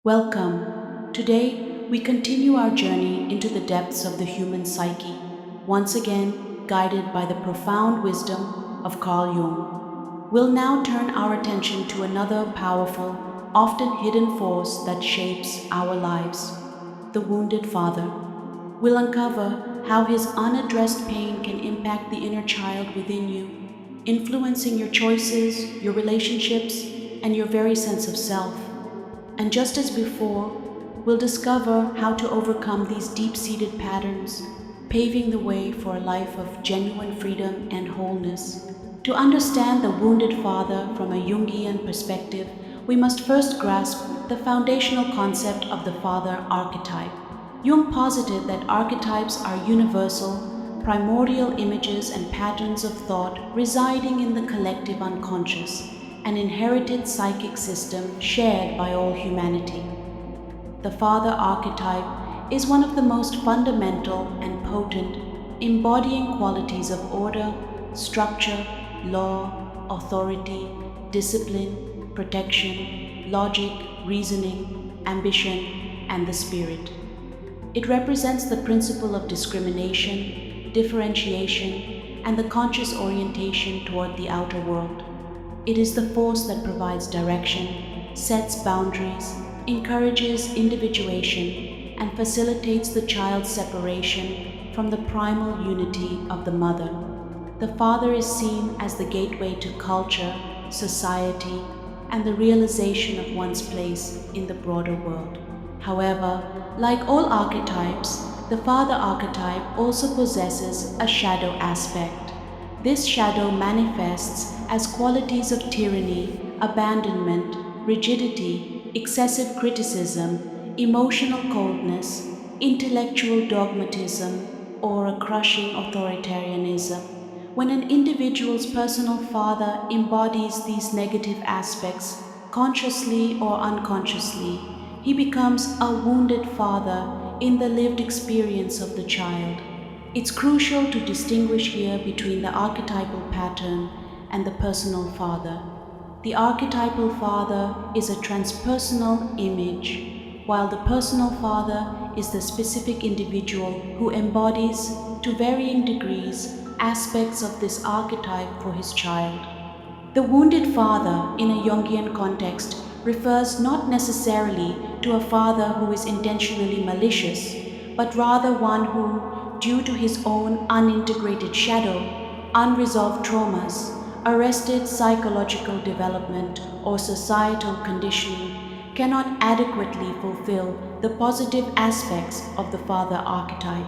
Welcome. Today, we continue our journey into the depths of the human psyche, once again guided by the profound wisdom of Carl Jung. We'll now turn our attention to another powerful, often hidden force that shapes our lives: the wounded father. We'll uncover how his unaddressed pain can impact the inner child within you, influencing your choices, your relationships, and your very sense of self. And just as before, we'll discover how to overcome these deep-seated patterns, paving the way for a life of genuine freedom and wholeness. To understand the wounded father from a Jungian perspective, we must first grasp the foundational concept of the father archetype. Jung posited that archetypes are universal, primordial images and patterns of thought residing in the collective unconscious, an inherited psychic system shared by all humanity. The father archetype is one of the most fundamental and potent, embodying qualities of order, structure, law, authority, discipline, protection, logic, reasoning, ambition, and the spirit. It represents the principle of discrimination, differentiation, and the conscious orientation toward the outer world. It is the force that provides direction, sets boundaries, encourages individuation, and facilitates the child's separation from the primal unity of the mother. The father is seen as the gateway to culture, society, and the realization of one's place in the broader world. However, like all archetypes, the father archetype also possesses a shadow aspect. This shadow manifests as qualities of tyranny, abandonment, rigidity, excessive criticism, emotional coldness, intellectual dogmatism, or a crushing authoritarianism. When an individual's personal father embodies these negative aspects, consciously or unconsciously, he becomes a wounded father in the lived experience of the child. It's crucial to distinguish here between the archetypal pattern and the personal father. The archetypal father is a transpersonal image, while the personal father is the specific individual who embodies, to varying degrees, aspects of this archetype for his child. The wounded father, in a Jungian context, refers not necessarily to a father who is intentionally malicious, but rather one who, due to his own unintegrated shadow, unresolved traumas, arrested psychological development, or societal conditioning, cannot adequately fulfill the positive aspects of the father archetype.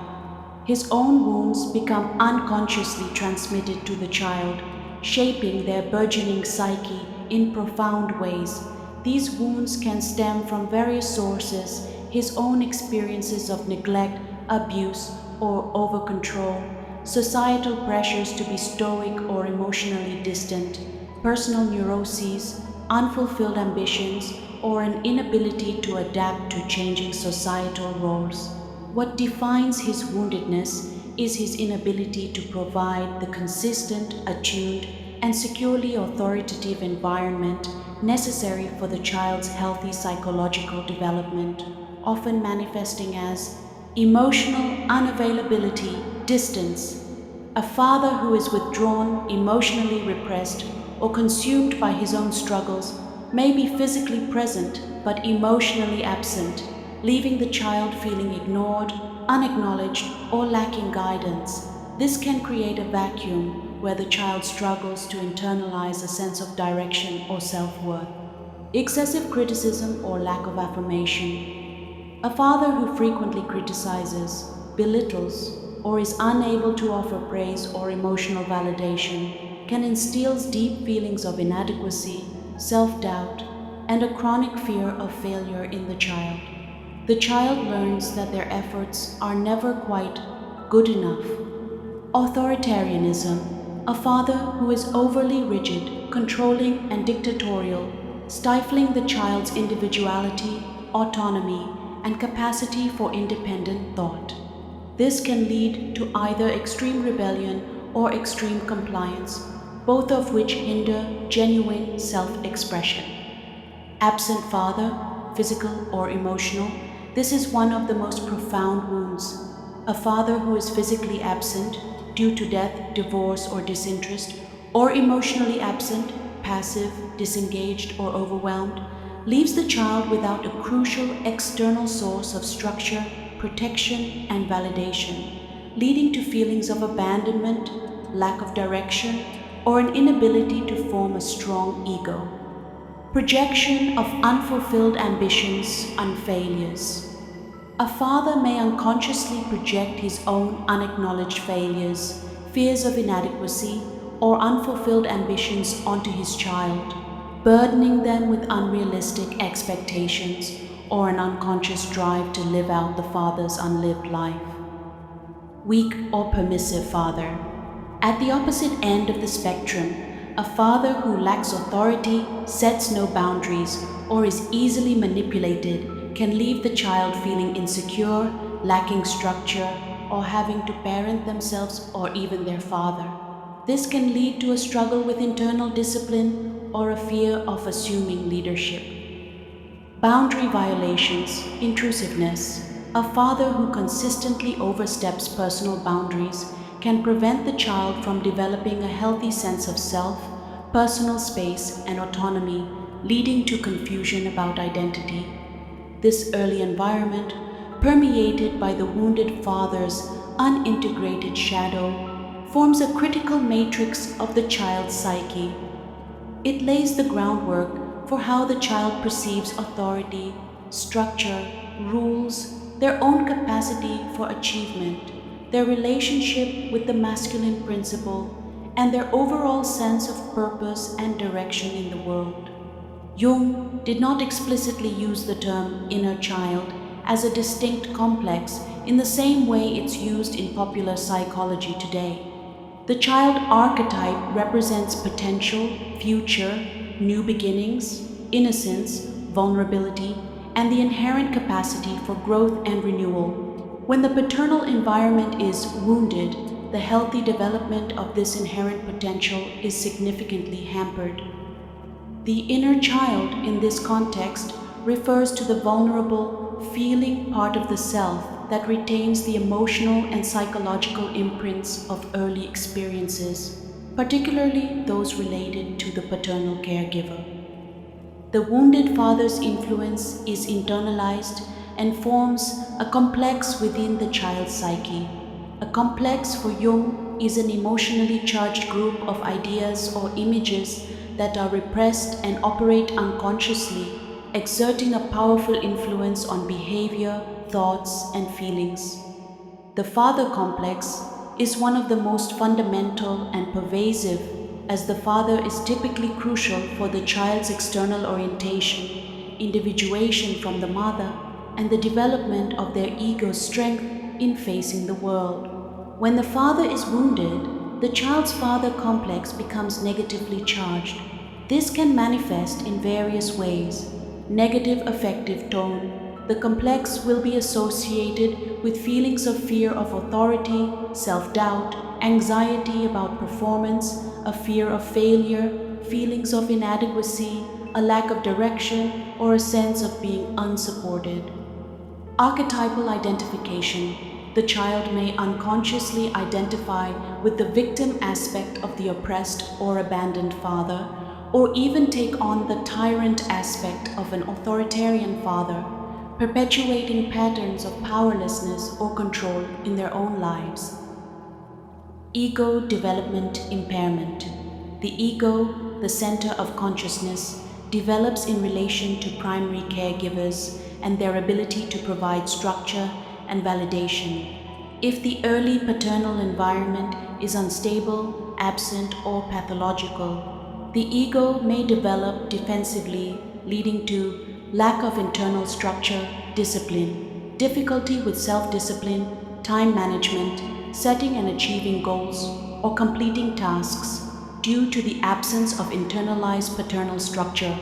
His own wounds become unconsciously transmitted to the child, shaping their burgeoning psyche in profound ways. These wounds can stem from various sources: his own experiences of neglect, abuse, or over-control, societal pressures to be stoic or emotionally distant, personal neuroses, unfulfilled ambitions, or an inability to adapt to changing societal roles. What defines his woundedness is his inability to provide the consistent, attuned, and securely authoritative environment necessary for the child's healthy psychological development, often manifesting as emotional unavailability, distance. A father who is withdrawn, emotionally repressed, or consumed by his own struggles may be physically present but emotionally absent, leaving the child feeling ignored, unacknowledged, or lacking guidance. This can create a vacuum where the child struggles to internalize a sense of direction or self-worth. Excessive criticism or lack of affirmation. A father who frequently criticizes, belittles, or is unable to offer praise or emotional validation can instill deep feelings of inadequacy, self-doubt, and a chronic fear of failure in the child. The child learns that their efforts are never quite good enough. Authoritarianism. A father who is overly rigid, controlling, and dictatorial, stifling the child's individuality, autonomy, and capacity for independent thought. This can lead to either extreme rebellion or extreme compliance, both of which hinder genuine self-expression. Absent father. physical or emotional, this is one of the most profound wounds. A father who is physically absent due to death, divorce, or disinterest, or emotionally absent, passive, disengaged, or overwhelmed, leaves the child without a crucial external source of structure, protection, and validation, leading to feelings of abandonment, lack of direction, or an inability to form a strong ego. Projection of unfulfilled ambitions and failures. A father may unconsciously project his own unacknowledged failures, fears of inadequacy, or unfulfilled ambitions onto his child, burdening them with unrealistic expectations or an unconscious drive to live out the father's unlived life. Weak or permissive father. At the opposite end of the spectrum, a father who lacks authority, sets no boundaries, or is easily manipulated can leave the child feeling insecure, lacking structure, or having to parent themselves or even their father. This can lead to a struggle with internal discipline or a fear of assuming leadership. Boundary violations, intrusiveness. A father who consistently oversteps personal boundaries can prevent the child from developing a healthy sense of self, personal space, and autonomy, leading to confusion about identity. This early environment, permeated by the wounded father's unintegrated shadow, forms a critical matrix of the child's psyche. It lays the groundwork for how the child perceives authority, structure, rules, their own capacity for achievement, their relationship with the masculine principle, and their overall sense of purpose and direction in the world. Jung did not explicitly use the term inner child as a distinct complex in the same way it's used in popular psychology today. The child archetype represents potential, future, new beginnings, innocence, vulnerability, and the inherent capacity for growth and renewal. When the paternal environment is wounded, the healthy development of this inherent potential is significantly hampered. The inner child, in this context, refers to the vulnerable, feeling part of the self that retains the emotional and psychological imprints of early experiences, particularly those related to the paternal caregiver. The wounded father's influence is internalized and forms a complex within the child's psyche. A complex for Jung is an emotionally charged group of ideas or images that are repressed and operate unconsciously, exerting a powerful influence on behavior, thoughts, and feelings. The father complex is one of the most fundamental and pervasive, as the father is typically crucial for the child's external orientation, individuation from the mother, and the development of their ego's strength in facing the world. When the father is wounded, the child's father complex becomes negatively charged. This can manifest in various ways. Negative affective tone. The complex will be associated with feelings of fear of authority, self-doubt, anxiety about performance, a fear of failure, feelings of inadequacy, a lack of direction, or a sense of being unsupported. Archetypal identification. The child may unconsciously identify with the victim aspect of the oppressed or abandoned father, or even take on the tyrant aspect of an authoritarian father, perpetuating patterns of powerlessness or control in their own lives. Ego development impairment. The ego, the center of consciousness, develops in relation to primary caregivers and their ability to provide structure and validation. If the early paternal environment is unstable, absent, or pathological, the ego may develop defensively, leading to lack of internal structure, discipline, difficulty with self-discipline, time management, setting and achieving goals, or completing tasks due to the absence of internalized paternal structure.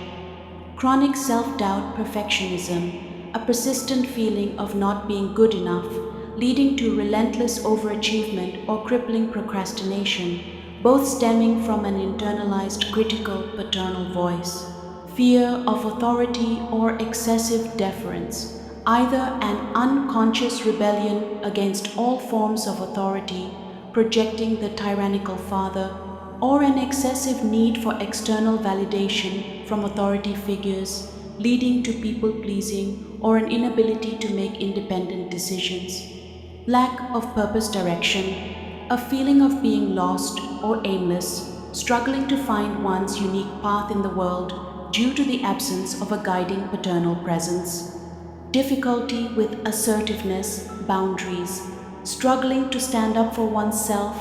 Chronic self-doubt, perfectionism, a persistent feeling of not being good enough, leading to relentless overachievement or crippling procrastination, both stemming from an internalized critical paternal voice. fear of authority or excessive deference, either an unconscious rebellion against all forms of authority, projecting the tyrannical father, or an excessive need for external validation from authority figures, leading to people pleasing or an inability to make independent decisions. Lack of purpose direction, a feeling of being lost or aimless, struggling to find one's unique path in the world due to the absence of a guiding paternal presence. Difficulty with assertiveness, boundaries, struggling to stand up for oneself,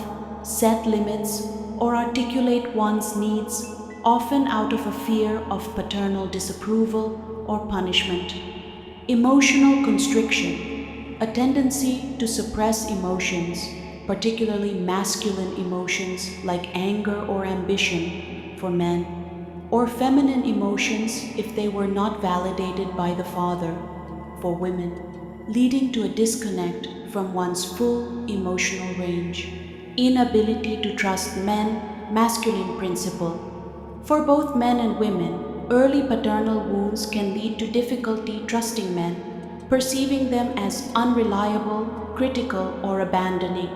set limits, or articulate one's needs, often out of a fear of paternal disapproval or punishment. Emotional constriction, a tendency to suppress emotions, particularly masculine emotions like anger or ambition for men, or feminine emotions if they were not validated by the father for women, leading to a disconnect from one's full emotional range. Inability to trust men, masculine principle. For both men and women, early paternal wounds can lead to difficulty trusting men, perceiving them as unreliable, critical, or abandoning.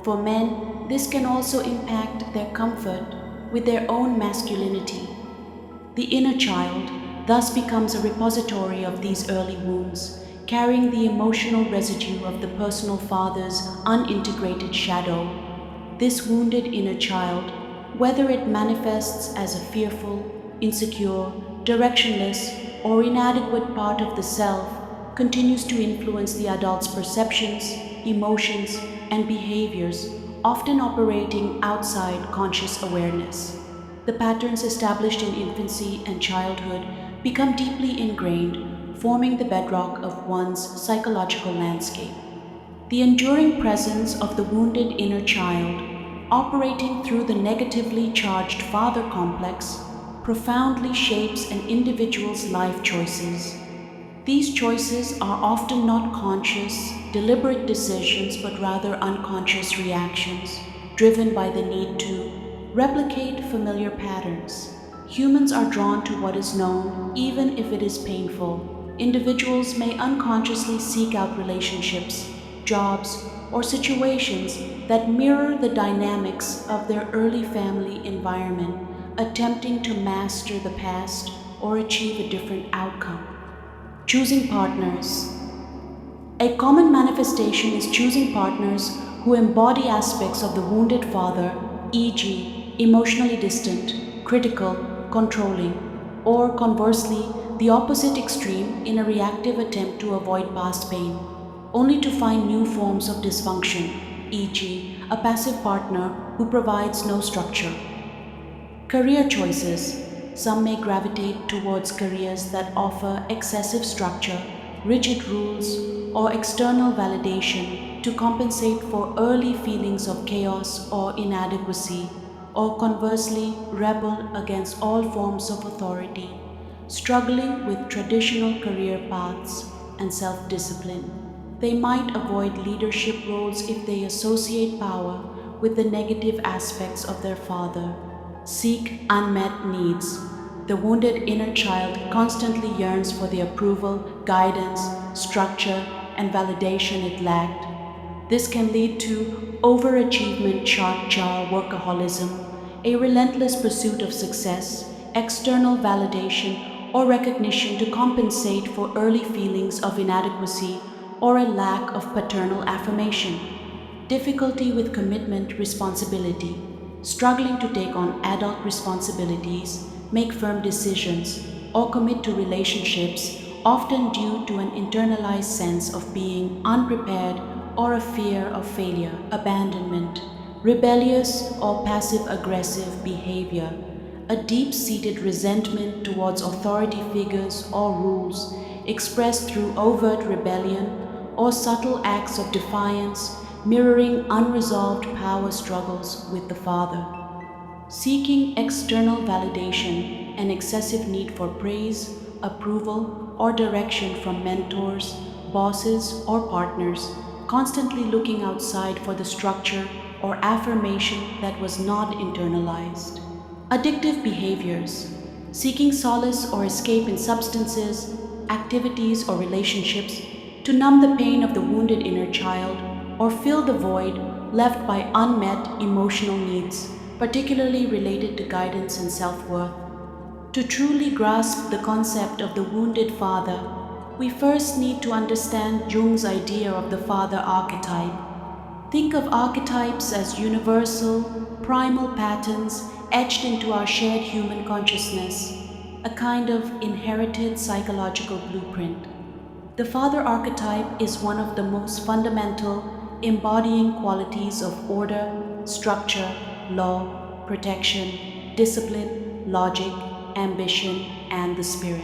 For men, this can also impact their comfort with their own masculinity. The inner child thus becomes a repository of these early wounds, carrying the emotional residue of the personal father's unintegrated shadow. This wounded inner child, whether it manifests as a fearful, insecure, directionless, or inadequate part of the self, continues to influence the adult's perceptions, emotions, and behaviors, often operating outside conscious awareness. The patterns established in infancy and childhood become deeply ingrained, forming the bedrock of one's psychological landscape. The enduring presence of the wounded inner child, operating through the negatively charged father complex, profoundly shapes an individual's life choices. These choices are often not conscious, deliberate decisions, but rather unconscious reactions, driven by the need to replicate familiar patterns. Humans are drawn to what is known, even if it is painful. Individuals may unconsciously seek out relationships, jobs, or situations that mirror the dynamics of their early family environment, attempting to master the past or achieve a different outcome. Choosing partners. A common manifestation is choosing partners who embody aspects of the wounded father, e.g., emotionally distant, critical, controlling, or conversely, the opposite extreme in a reactive attempt to avoid past pain, only to find new forms of dysfunction, e.g., a passive partner who provides no structure. Career choices. Some may gravitate towards careers that offer excessive structure, rigid rules, or external validation to compensate for early feelings of chaos or inadequacy, or conversely, rebel against all forms of authority, struggling with traditional career paths and self discipline. They might avoid leadership roles if they associate power with the negative aspects of their father. Seek unmet needs. The wounded inner child constantly yearns for the approval, guidance, structure, and validation it lacked. This can lead to overachievement, sharp-jaw workaholism, a relentless pursuit of success, external validation, or recognition to compensate for early feelings of inadequacy or a lack of paternal affirmation. Difficulty with commitment responsibility, struggling to take on adult responsibilities, make firm decisions, or commit to relationships, often due to an internalized sense of being unprepared or a fear of failure, abandonment, rebellious or passive aggressive behavior, a deep seated resentment towards authority figures or rules expressed through overt rebellion or subtle acts of defiance, mirroring unresolved power struggles with the father. Seeking external validation and excessive need for praise, approval, or direction from mentors, bosses, or partners, constantly looking outside for the structure or affirmation that was not internalized. Addictive behaviors. seeking solace or escape in substances, activities, or relationships to numb the pain of the wounded inner child or fill the void left by unmet emotional needs, particularly related to guidance and self-worth. To truly grasp the concept of the wounded father, we first need to understand Jung's idea of the father archetype. Think of archetypes as universal, primal patterns etched into our shared human consciousness, a kind of inherited psychological blueprint. The father archetype is one of the most fundamental, embodying qualities of order, structure, law, protection, discipline, logic, ambition, and the spirit.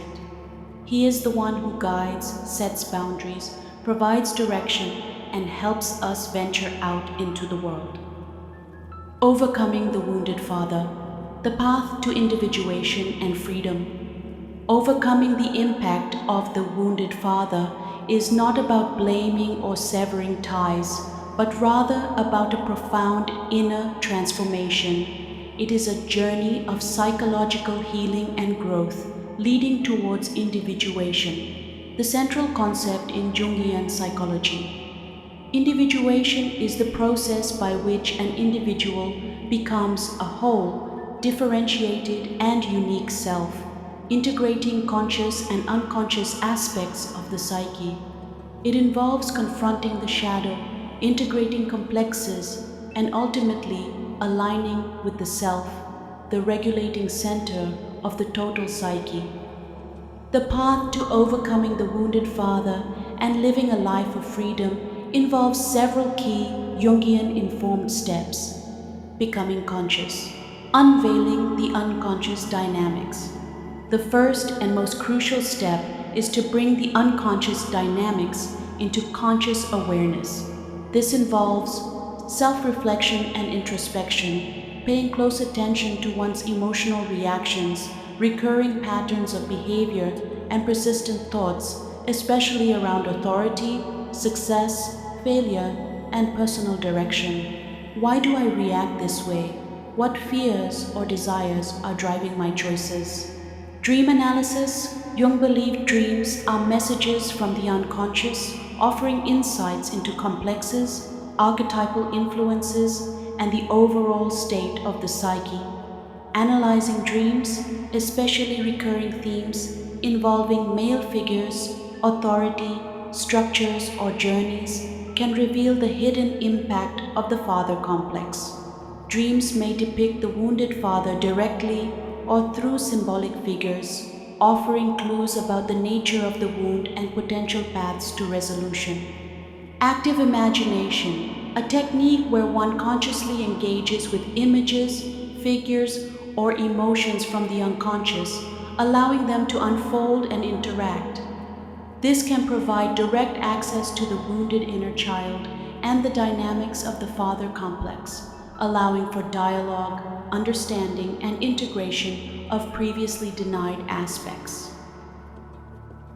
He is the one who guides, sets boundaries, provides direction, and helps us venture out into the world. Overcoming the wounded father, the path to individuation and freedom. Overcoming the impact of the wounded father is not about blaming or severing ties, but rather about a profound inner transformation. It is a journey of psychological healing and growth, leading towards individuation, the central concept in Jungian psychology. Individuation is the process by which an individual becomes a whole, differentiated, and unique self, integrating conscious and unconscious aspects of the psyche. It involves confronting the shadow, integrating complexes, and ultimately aligning with the self, the regulating center of the total psyche. The path to overcoming the wounded father and living a life of freedom involves several key Jungian informed steps. Becoming conscious, unveiling the unconscious dynamics. The first and most crucial step is to bring the unconscious dynamics into conscious awareness. This involves self-reflection and introspection, paying close attention to one's emotional reactions, recurring patterns of behavior, and persistent thoughts, especially around authority, success, failure, and personal direction. Why do I react this way? What fears or desires are driving my choices? Dream analysis. Jung believed dreams are messages from the unconscious, offering insights into complexes, archetypal influences, and the overall state of the psyche. Analyzing dreams, especially recurring themes involving male figures, authority, structures, or journeys, can reveal the hidden impact of the father complex. Dreams may depict the wounded father directly or through symbolic figures, offering clues about the nature of the wound and potential paths to resolution. Active imagination, a technique where one consciously engages with images, figures, or emotions from the unconscious, allowing them to unfold and interact. This can provide direct access to the wounded inner child and the dynamics of the father complex, allowing for dialogue, understanding, and integration of previously denied aspects.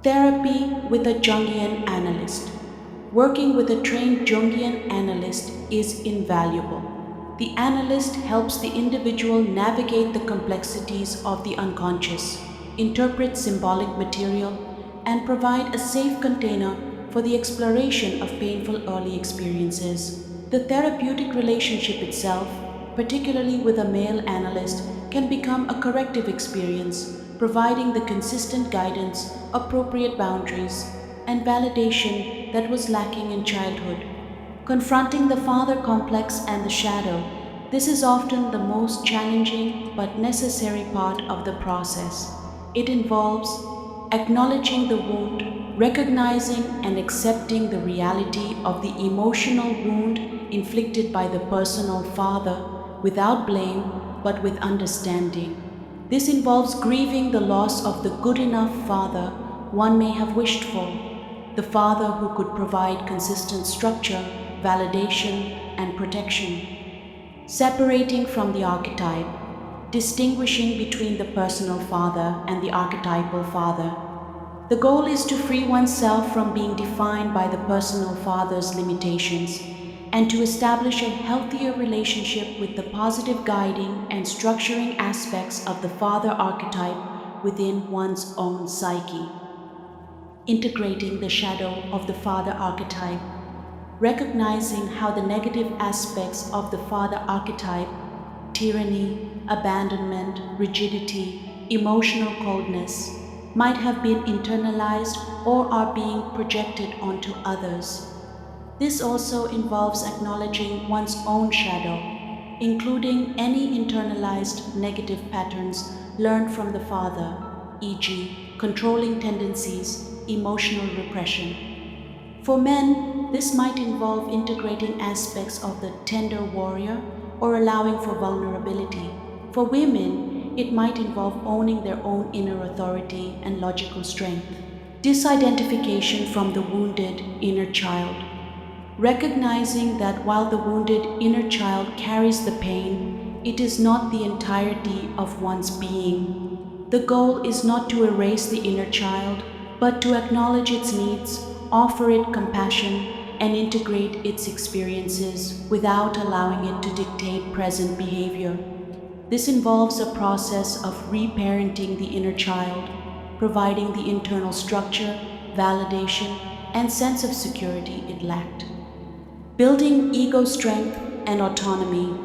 Therapy with a Jungian analyst. Working with a trained Jungian analyst is invaluable. The analyst helps the individual navigate the complexities of the unconscious, interpret symbolic material, and provide a safe container for the exploration of painful early experiences. The therapeutic relationship itself, particularly with a male analyst, can become a corrective experience, providing the consistent guidance, appropriate boundaries, and validation that was lacking in childhood. Confronting the father complex and the shadow, this is often the most challenging but necessary part of the process. It involves acknowledging the wound, recognizing and accepting the reality of the emotional wound inflicted by the personal father without blame but with understanding. This involves grieving the loss of the good enough father one may have wished for, the father who could provide consistent structure, validation, and protection. Separating from the archetype, distinguishing between the personal father and the archetypal father. The goal is to free oneself from being defined by the personal father's limitations and to establish a healthier relationship with the positive guiding and structuring aspects of the father archetype within one's own psyche. Integrating the shadow of the father archetype, recognizing how the negative aspects of the father archetype, tyranny, abandonment, rigidity, emotional coldness, might have been internalized or are being projected onto others. This also involves acknowledging one's own shadow, including any internalized negative patterns learned from the father, e.g., controlling tendencies, emotional repression. For men, this might involve integrating aspects of the tender warrior or allowing for vulnerability. For women, it might involve owning their own inner authority and logical strength. Disidentification from the wounded inner child. Recognizing that while the wounded inner child carries the pain, it is not the entirety of one's being. The goal is not to erase the inner child, but to acknowledge its needs, offer it compassion, and integrate its experiences without allowing it to dictate present behavior. This involves a process of reparenting the inner child, providing the internal structure, validation, and sense of security it lacked. Building ego strength and autonomy.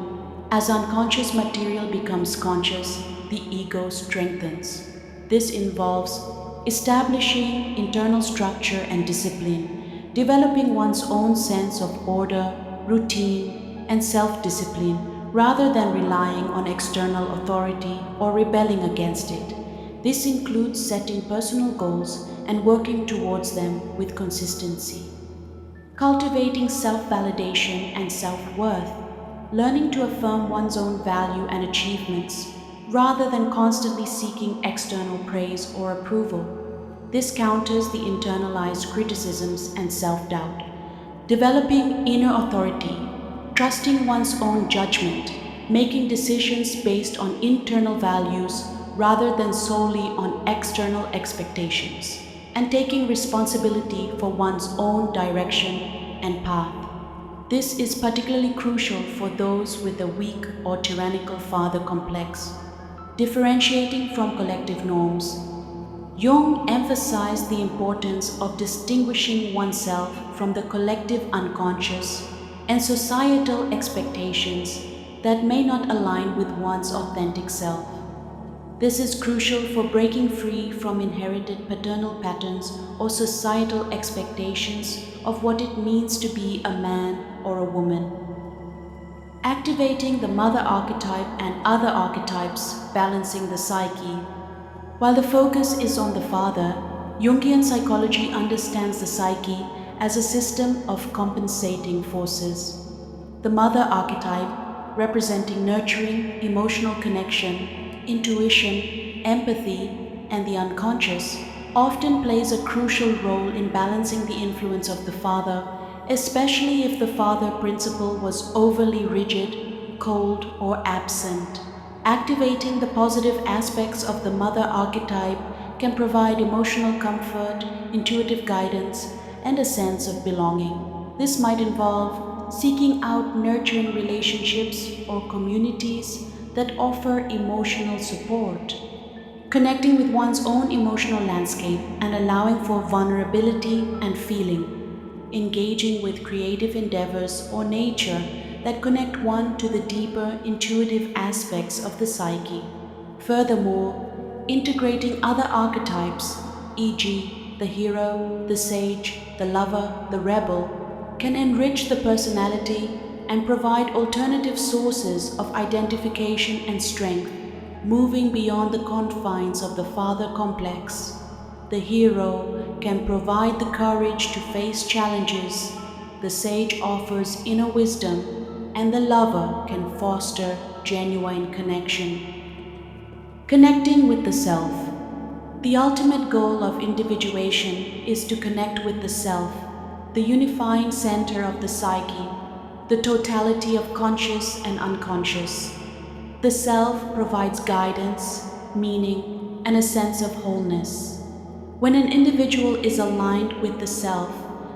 As unconscious material becomes conscious, the ego strengthens. This involves establishing internal structure and discipline, developing one's own sense of order, routine, and self-discipline rather than relying on external authority or rebelling against it. This includes setting personal goals and working towards them with consistency. Cultivating self-validation and self-worth, learning to affirm one's own value and achievements, rather than constantly seeking external praise or approval. This counters the internalized criticisms and self-doubt. Developing inner authority, trusting one's own judgment, making decisions based on internal values rather than solely on external expectations, and taking responsibility for one's own direction and path. This is particularly crucial for those with a weak or tyrannical father complex. Differentiating from collective norms. Jung emphasized the importance of distinguishing oneself from the collective unconscious and societal expectations that may not align with one's authentic self. This is crucial for breaking free from inherited paternal patterns or societal expectations of what it means to be a man or a woman. Activating the mother archetype and other archetypes, balancing the psyche. While the focus is on the father, Jungian psychology understands the psyche as a system of compensating forces. The mother archetype, representing nurturing, emotional connection, intuition, empathy, and the unconscious, often plays a crucial role in balancing the influence of the father, especially if the father principle was overly rigid, cold, or absent. Activating the positive aspects of the mother archetype can provide emotional comfort, intuitive guidance, and a sense of belonging. This might involve seeking out nurturing relationships or communities that offer emotional support, connecting with one's own emotional landscape and allowing for vulnerability and feeling, engaging with creative endeavors or nature that connect one to the deeper intuitive aspects of the psyche. Furthermore, integrating other archetypes, e.g., the hero, the sage, the lover, the rebel, can enrich the personality and provide alternative sources of identification and strength, moving beyond the confines of the father complex. The hero can provide the courage to face challenges, the sage offers inner wisdom, and the lover can foster genuine connection. Connecting with the self. The ultimate goal of individuation is to connect with the self, the unifying center of the psyche, the totality of conscious and unconscious. The self provides guidance, meaning, and a sense of wholeness. When an individual is aligned with the self,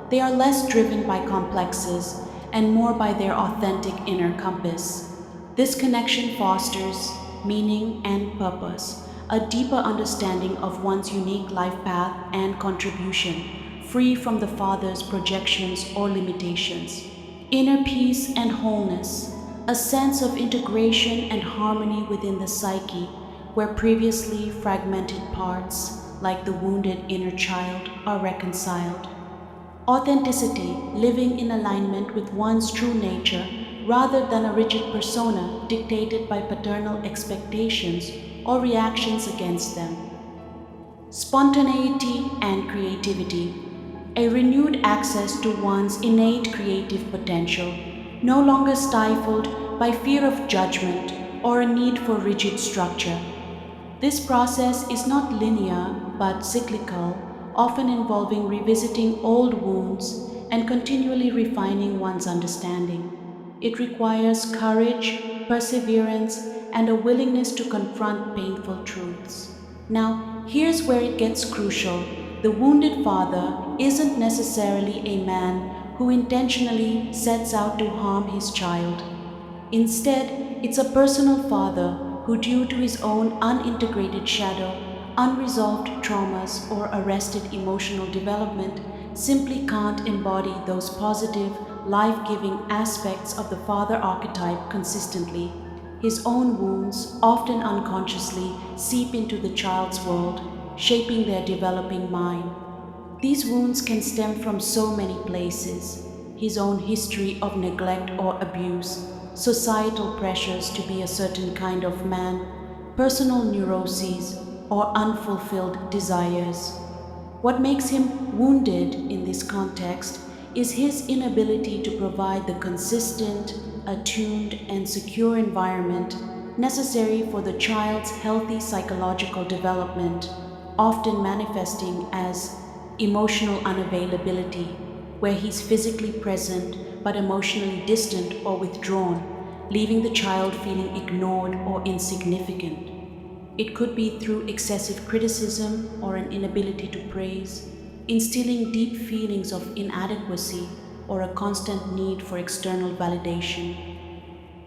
they are less driven by complexes and more by their authentic inner compass. This connection fosters meaning and purpose, a deeper understanding of one's unique life path and contribution, free from the father's projections or limitations. Inner peace and wholeness, a sense of integration and harmony within the psyche, where previously fragmented parts, like the wounded inner child, are reconciled. Authenticity, living in alignment with one's true nature rather than a rigid persona dictated by paternal expectations or reactions against them. Spontaneity and creativity, a renewed access to one's innate creative potential, no longer stifled by fear of judgment or a need for rigid structure. This process is not linear but cyclical, often involving revisiting old wounds and continually refining one's understanding. It requires courage, perseverance, and a willingness to confront painful truths. Now, here's where it gets crucial. The wounded father isn't necessarily a man who intentionally sets out to harm his child. Instead, it's a personal father who, due to his own unintegrated shadow, unresolved traumas, or arrested emotional development, simply can't embody those positive, life-giving aspects of the father archetype consistently. His own wounds, often unconsciously, seep into the child's world, shaping their developing mind. These wounds can stem from so many places: his own history of neglect or abuse, societal pressures to be a certain kind of man, personal neuroses, or unfulfilled desires. What makes him wounded in this context is his inability to provide the consistent, attuned, and secure environment necessary for the child's healthy psychological development, often manifesting as emotional unavailability, where he's physically present but emotionally distant or withdrawn, leaving the child feeling ignored or insignificant. It could be through excessive criticism or an inability to praise, instilling deep feelings of inadequacy or a constant need for external validation.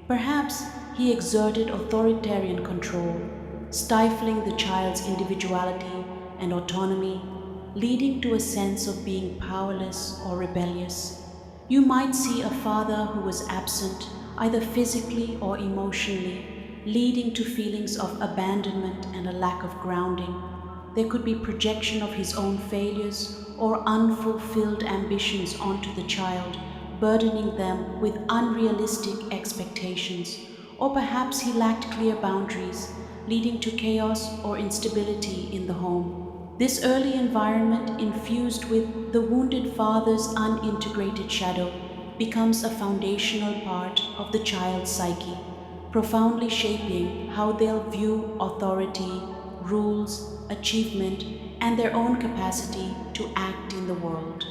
Perhaps he exerted authoritarian control, stifling the child's individuality and autonomy, leading to a sense of being powerless or rebellious. You might see a father who was absent, either physically or emotionally, leading to feelings of abandonment and a lack of grounding. There could be projection of his own failures or unfulfilled ambitions onto the child, burdening them with unrealistic expectations. Or perhaps he lacked clear boundaries, leading to chaos or instability in the home. This early environment, infused with the wounded father's unintegrated shadow, becomes a foundational part of the child's psyche, profoundly shaping how they'll view authority, rules, achievement, and their own capacity to act in the world.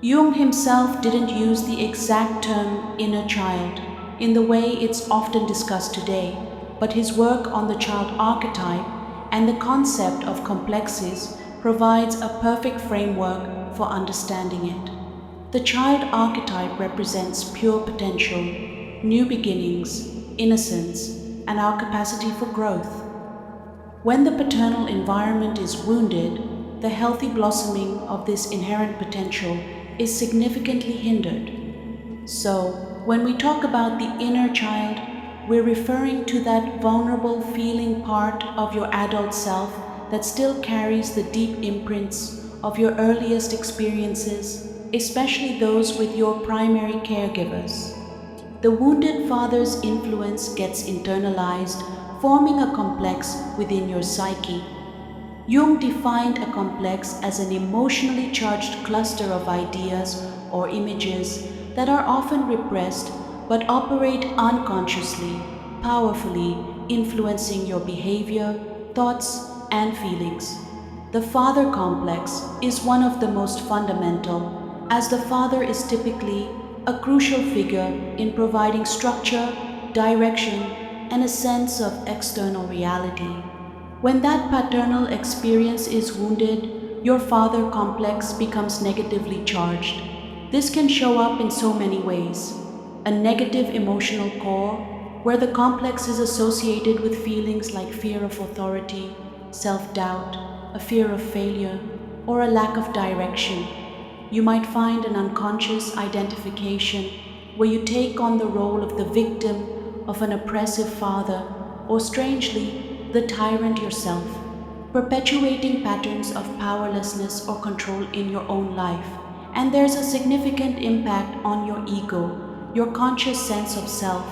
Jung himself didn't use the exact term inner child in the way it's often discussed today, but his work on the child archetype and the concept of complexes provides a perfect framework for understanding it. The child archetype represents pure potential, new beginnings, innocence, and our capacity for growth. When the paternal environment is wounded, the healthy blossoming of this inherent potential is significantly hindered. So, when we talk about the inner child, we're referring to that vulnerable feeling part of your adult self that still carries the deep imprints of your earliest experiences, especially those with your primary caregivers. The wounded father's influence gets internalized, forming a complex within your psyche. Jung defined a complex as an emotionally charged cluster of ideas or images that are often repressed but operate unconsciously, powerfully influencing your behavior, thoughts, and feelings. The father complex is one of the most fundamental, as the father is typically a crucial figure in providing structure, direction, and a sense of external reality. When that paternal experience is wounded, your father complex becomes negatively charged. This can show up in so many ways. A negative emotional core, where the complex is associated with feelings like fear of authority, self-doubt, a fear of failure, or a lack of direction. You might find an unconscious identification where you take on the role of the victim of an oppressive father, or strangely, the tyrant yourself, perpetuating patterns of powerlessness or control in your own life. And there's a significant impact on your ego, your conscious sense of self,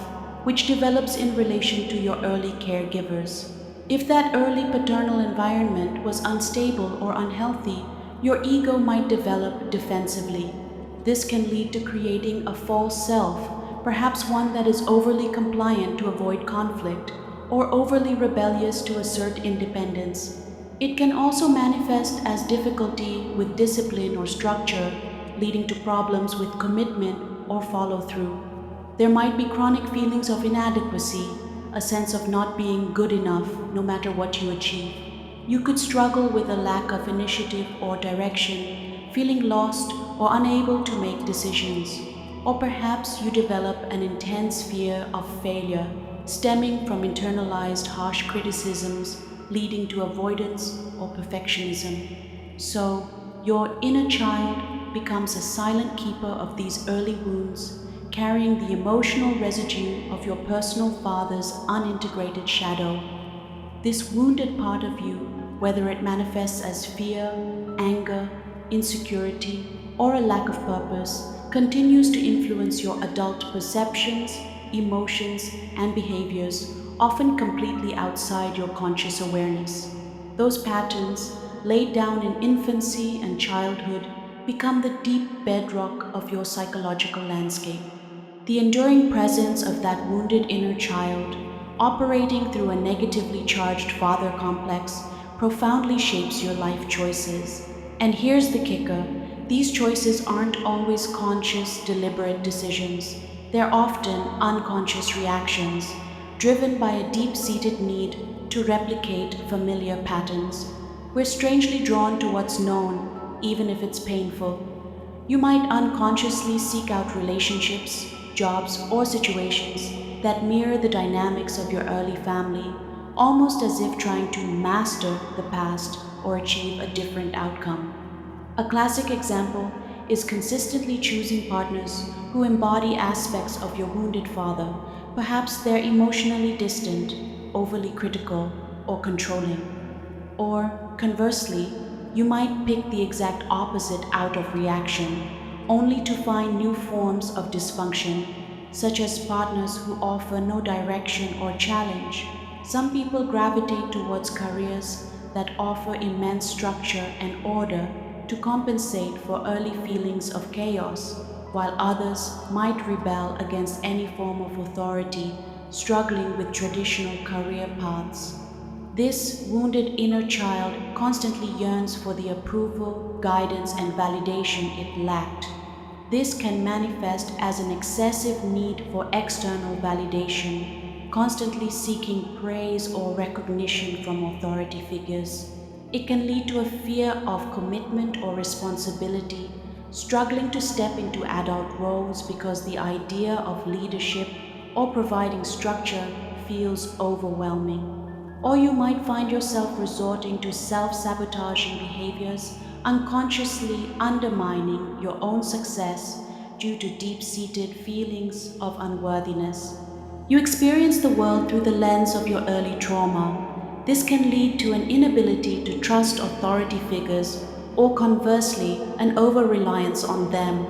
which develops in relation to your early caregivers. If that early paternal environment was unstable or unhealthy, your ego might develop defensively. This can lead to creating a false self, perhaps one that is overly compliant to avoid conflict, or overly rebellious to assert independence. It can also manifest as difficulty with discipline or structure, leading to problems with commitment or follow through. There might be chronic feelings of inadequacy, a sense of not being good enough no matter what you achieve. You could struggle with a lack of initiative or direction, feeling lost or unable to make decisions. Or perhaps you develop an intense fear of failure, stemming from internalized harsh criticisms, leading to avoidance or perfectionism. So, your inner child becomes a silent keeper of these early wounds, carrying the emotional residue of your personal father's unintegrated shadow. This wounded part of you, whether it manifests as fear, anger, insecurity, or a lack of purpose, continues to influence your adult perceptions, emotions, and behaviors, often completely outside your conscious awareness. Those patterns, laid down in infancy and childhood, become the deep bedrock of your psychological landscape. The enduring presence of that wounded inner child, operating through a negatively charged father complex, profoundly shapes your life choices. And here's the kicker: these choices aren't always conscious, deliberate decisions. They're often unconscious reactions, driven by a deep seated need to replicate familiar patterns. We're strangely drawn to what's known, even if it's painful. You might unconsciously seek out relationships, jobs, or situations that mirror the dynamics of your early family, almost as if trying to master the past or achieve a different outcome. A classic example is consistently choosing partners who embody aspects of your wounded father. Perhaps they're emotionally distant, overly critical, or controlling. Or, conversely, you might pick the exact opposite out of reaction, only to find new forms of dysfunction, such as partners who offer no direction or challenge. Some people gravitate towards careers that offer immense structure and order to compensate for early feelings of chaos, while others might rebel against any form of authority, struggling with traditional career paths. This wounded inner child constantly yearns for the approval, guidance, and validation it lacked. This can manifest as an excessive need for external validation, constantly seeking praise or recognition from authority figures. It can lead to a fear of commitment or responsibility, struggling to step into adult roles because the idea of leadership or providing structure feels overwhelming. Or you might find yourself resorting to self sabotaging behaviors, unconsciously undermining your own success due to deep seated feelings of unworthiness. You experience the world through the lens of your early trauma. This can lead to an inability to trust authority figures, or conversely, an over reliance on them.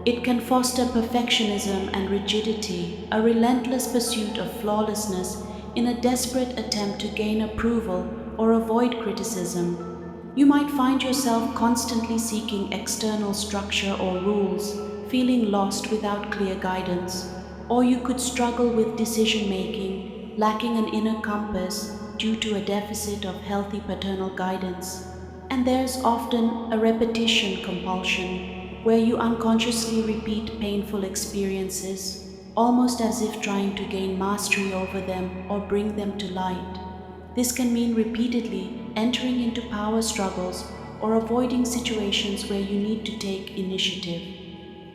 It can foster perfectionism and rigidity, a relentless pursuit of flawlessness in a desperate attempt to gain approval or avoid criticism. You might find yourself constantly seeking external structure or rules, feeling lost without clear guidance. Or you could struggle with decision making, lacking an inner compass due to a deficit of healthy paternal guidance. And there's often a repetition compulsion, where you unconsciously repeat painful experiences, almost as if trying to gain mastery over them or bring them to light. This can mean repeatedly entering into power struggles or avoiding situations where you need to take initiative.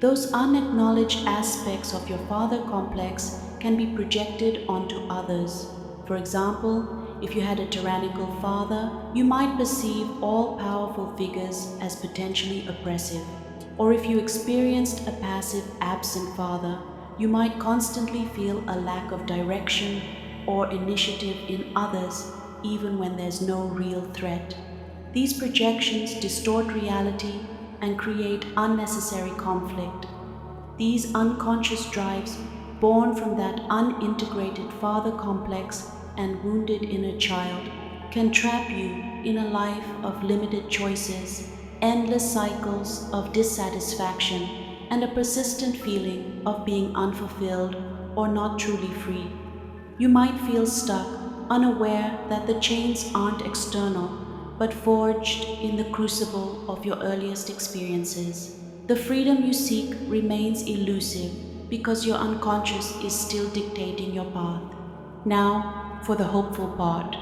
Those unacknowledged aspects of your father complex can be projected onto others. For example, if you had a tyrannical father, you might perceive all powerful figures as potentially oppressive. Or if you experienced a passive, absent father, you might constantly feel a lack of direction or initiative in others, even when there's no real threat. These projections distort reality and create unnecessary conflict. These unconscious drives, born from that unintegrated father complex and wounded inner child, can trap you in a life of limited choices, endless cycles of dissatisfaction, and a persistent feeling of being unfulfilled or not truly free. You might feel stuck, unaware that the chains aren't external, but forged in the crucible of your earliest experiences. The freedom you seek remains elusive because your unconscious is still dictating your path. Now, for the hopeful part.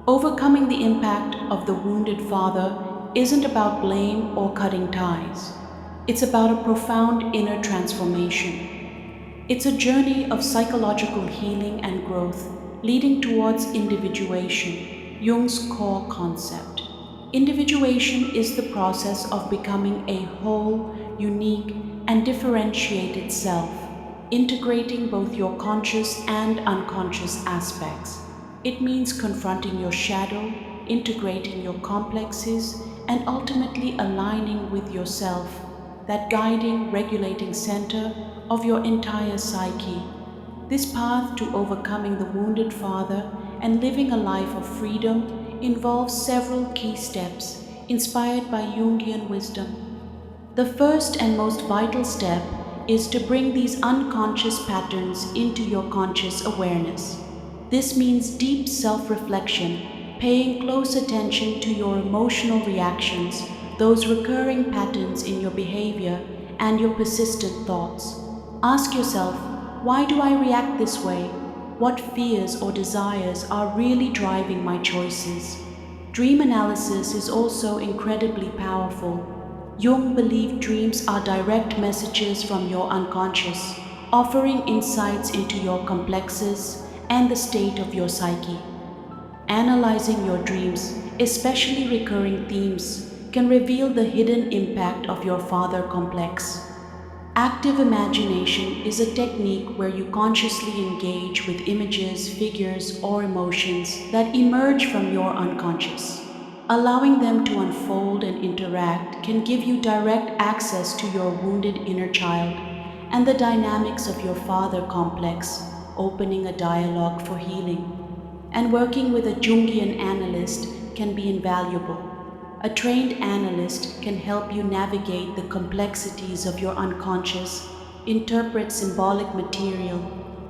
Overcoming the impact of the wounded father isn't about blame or cutting ties. It's about a profound inner transformation. It's a journey of psychological healing and growth, leading towards individuation, Jung's core concept. Individuation is the process of becoming a whole, unique, and differentiated self, integrating both your conscious and unconscious aspects. It means confronting your shadow, integrating your complexes, and ultimately aligning with yourself, that guiding, regulating center of your entire psyche. This path to overcoming the wounded father and living a life of freedom involves several key steps inspired by Jungian wisdom. The first and most vital step is to bring these unconscious patterns into your conscious awareness. This means deep self-reflection, paying close attention to your emotional reactions, those recurring patterns in your behavior, and your persistent thoughts. Ask yourself, why do I react this way? What fears or desires are really driving my choices? Dream analysis is also incredibly powerful. Jung believed dreams are direct messages from your unconscious, offering insights into your complexes and the state of your psyche. Analyzing your dreams, especially recurring themes, can reveal the hidden impact of your father complex. Active imagination is a technique where you consciously engage with images, figures, or emotions that emerge from your unconscious. Allowing them to unfold and interact can give you direct access to your wounded inner child and the dynamics of your father complex, opening a dialogue for healing. And working with a Jungian analyst can be invaluable. A trained analyst can help you navigate the complexities of your unconscious, interpret symbolic material,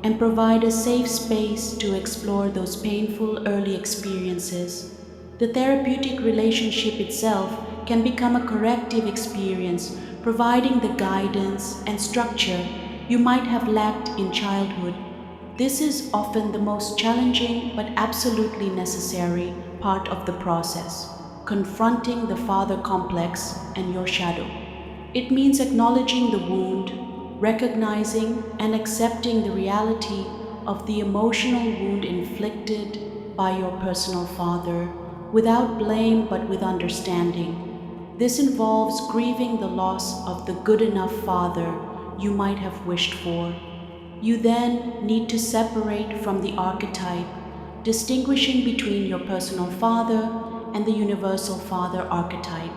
and provide a safe space to explore those painful early experiences. The therapeutic relationship itself can become a corrective experience, providing the guidance and structure you might have lacked in childhood. This is often the most challenging but absolutely necessary part of the process, confronting the father complex and your shadow. It means acknowledging the wound, recognizing and accepting the reality of the emotional wound inflicted by your personal father without blame but with understanding. This involves grieving the loss of the good enough father you might have wished for. You then need to separate from the archetype, distinguishing between your personal father and the universal father archetype.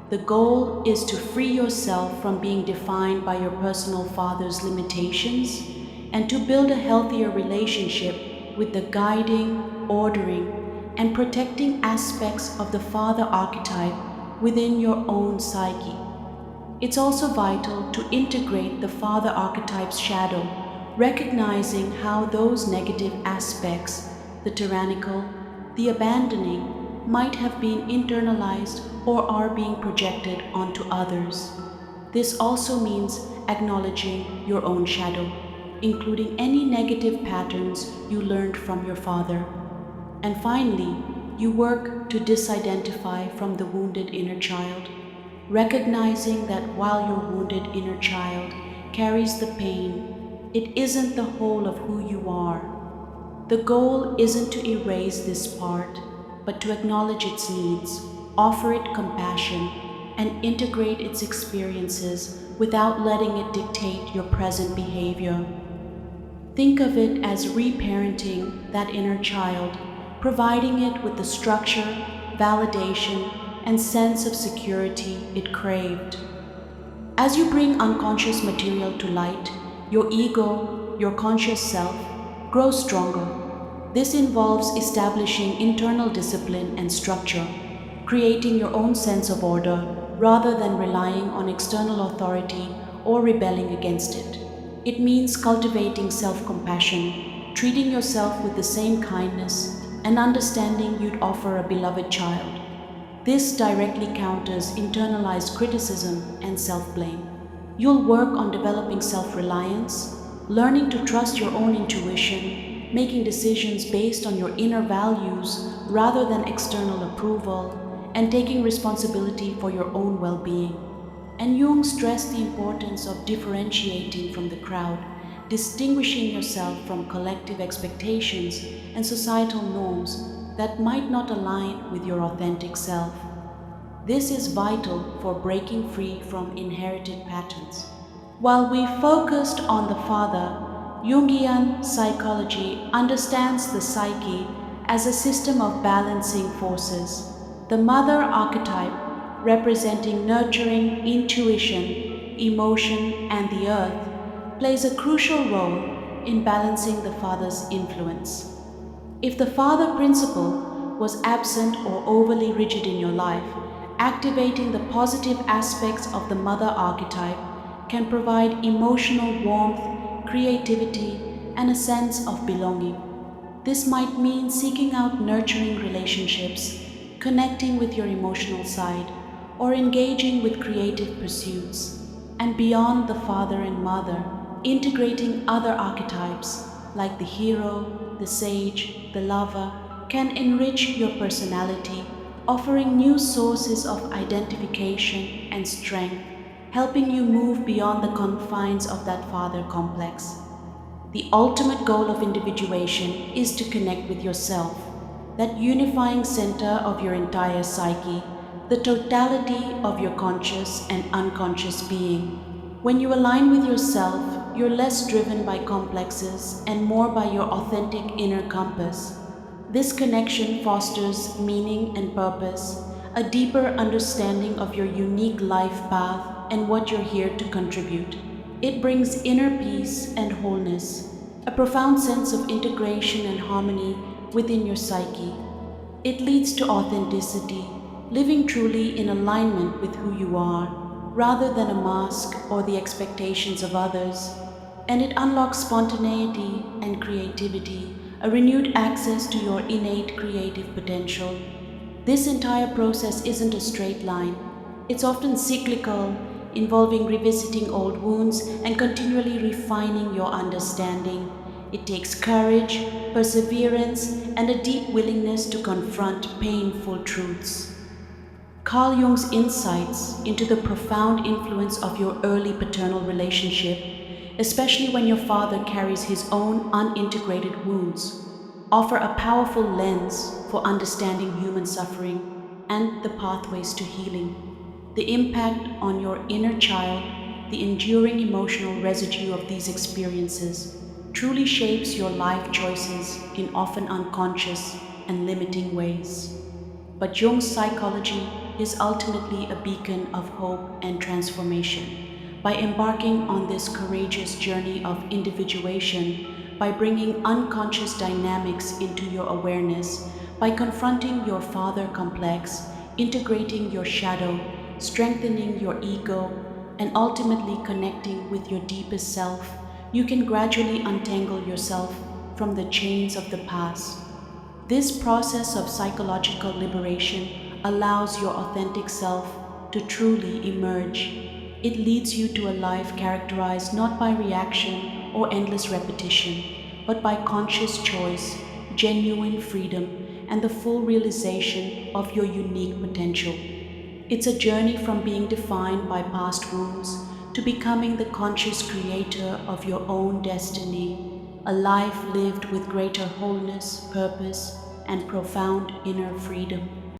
The goal is to free yourself from being defined by your personal father's limitations and to build a healthier relationship with the guiding, ordering, and protecting aspects of the father archetype within your own psyche. It's also vital to integrate the father archetype's shadow, recognizing how those negative aspects, the tyrannical, the abandoning, might have been internalized or are being projected onto others. This also means acknowledging your own shadow, including any negative patterns you learned from your father. And finally, you work to disidentify from the wounded inner child, recognizing that while your wounded inner child carries the pain, it isn't the whole of who you are. The goal isn't to erase this part, but to acknowledge its needs, offer it compassion, and integrate its experiences without letting it dictate your present behavior. Think of it as reparenting that inner child, providing it with the structure, validation, and sense of security it craved. As you bring unconscious material to light, your ego, your conscious self, grows stronger. This involves establishing internal discipline and structure, creating your own sense of order rather than relying on external authority or rebelling against it. It means cultivating self-compassion, treating yourself with the same kindness and understanding you'd offer a beloved child. This directly counters internalized criticism and self-blame. You'll work on developing self-reliance, learning to trust your own intuition, making decisions based on your inner values rather than external approval, and taking responsibility for your own well-being. And Jung stressed the importance of differentiating from the crowd, distinguishing yourself from collective expectations and societal norms that might not align with your authentic self. This is vital for breaking free from inherited patterns. While we focused on the father, Jungian psychology understands the psyche as a system of balancing forces. The mother archetype, representing nurturing, intuition, emotion, and the earth, plays a crucial role in balancing the father's influence. If the father principle was absent or overly rigid in your life, activating the positive aspects of the mother archetype can provide emotional warmth, creativity, and a sense of belonging. This might mean seeking out nurturing relationships, connecting with your emotional side, or engaging with creative pursuits. And beyond the father and mother, integrating other archetypes like the hero, the sage, the lover can enrich your personality, offering new sources of identification and strength, helping you move beyond the confines of that father complex. The ultimate goal of individuation is to connect with yourself, that unifying center of your entire psyche, the totality of your conscious and unconscious being. When you align with yourself, you're less driven by complexes and more by your authentic inner compass. This connection fosters meaning and purpose, a deeper understanding of your unique life path and what you're here to contribute. It brings inner peace and wholeness, a profound sense of integration and harmony within your psyche. It leads to authenticity, living truly in alignment with who you are, rather than a mask or the expectations of others. And it unlocks spontaneity and creativity, a renewed access to your innate creative potential. This entire process isn't a straight line. It's often cyclical, involving revisiting old wounds and continually refining your understanding. It takes courage, perseverance, and a deep willingness to confront painful truths. Carl Jung's insights into the profound influence of your early paternal relationship, especially when your father carries his own unintegrated wounds, offer a powerful lens for understanding human suffering and the pathways to healing. The impact on your inner child, the enduring emotional residue of these experiences, truly shapes your life choices in often unconscious and limiting ways. But Jung's psychology is ultimately a beacon of hope and transformation. By embarking on this courageous journey of individuation, by bringing unconscious dynamics into your awareness, by confronting your father complex, integrating your shadow, strengthening your ego, and ultimately connecting with your deepest self, you can gradually untangle yourself from the chains of the past. This process of psychological liberation allows your authentic self to truly emerge. It leads you to a life characterized not by reaction or endless repetition, but by conscious choice, genuine freedom, and the full realization of your unique potential. It's a journey from being defined by past wounds to becoming the conscious creator of your own destiny. a life lived with greater wholeness, purpose, and profound inner freedom.